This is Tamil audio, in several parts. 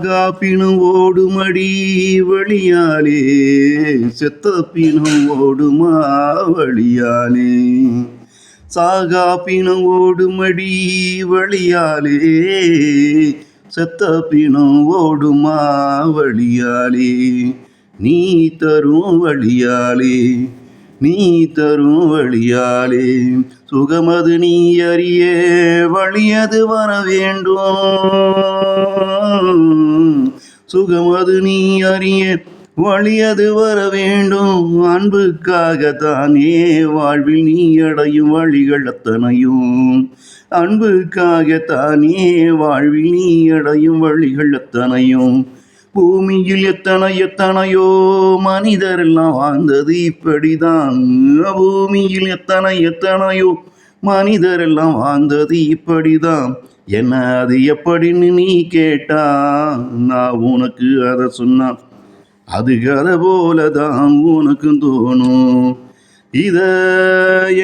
சாகாப்பினும் ஓடுமடி வழியாலே, செத்த பிணம் ஓடுமா வழியாலே. சாகாப்பினும் ஓடுமடி வழியாலே, செத்த பிணம் ஓடுமா வழியாலே. நீ தரும் வழியாலே, நீ தரும் வழியாலே, சுகமது நீ அறிய வழியது வர வேண்டும். சுகமது நீ அறிய வழியது வர வேண்டும். அன்புக்காகத்தானே வாழ்வில் நீ அடையும் வழிகள் அத்தனையும். அன்புக்காகத்தானே வாழ்வில் நீ அடையும் வழிகள் அத்தனையும். பூமியில் எத்தனையோ மனிதரெல்லாம் வாழ்ந்தது இப்படிதான். பூமியில் எத்தனையோ மனிதரெல்லாம் வாழ்ந்தது இப்படிதான். என்ன அது எப்படின்னு நீ கேட்டா, நான் உனக்கு அதை சொன்னான் அது கதை போலதான் உனக்கும் தோணும். இத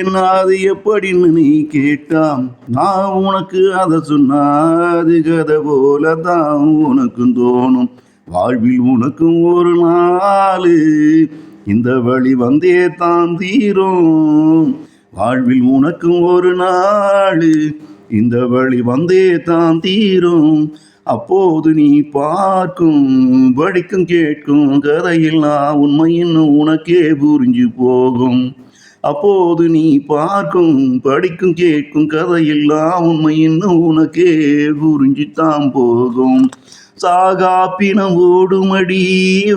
என்ன அது எப்படின்னு நீ கேட்டா, நான் உனக்கு அதை சொன்னா அது கதை போலதான் உனக்கும் தோணும். வாழ்வில் உனக்கும் ஒரு நாள் இந்த வழி வந்தே தான் தீரும். வாழ்வில் உனக்கும் ஒரு நாள் இந்த வழி வந்தே தான் தீரும். அப்போது நீ பார்க்கும் படிக்கும் கேட்கும் கதையெல்லாம் உண்மையின்னு உனக்கே புரிஞ்சு போகும். அப்போது நீ பார்க்கும் படிக்கும் கேட்கும் கதையெல்லாம் உண்மையின்னு உனக்கே புரிஞ்சுத்தான் போகும். சாகா பிணம் ஓடுமடி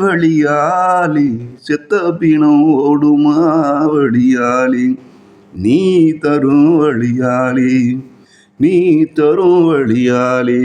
வழியாலே, செத்த பிணம் ஓடுமா வழியாலே. நீ தரும் வழியாலே, நீ தரும் வழியாலே.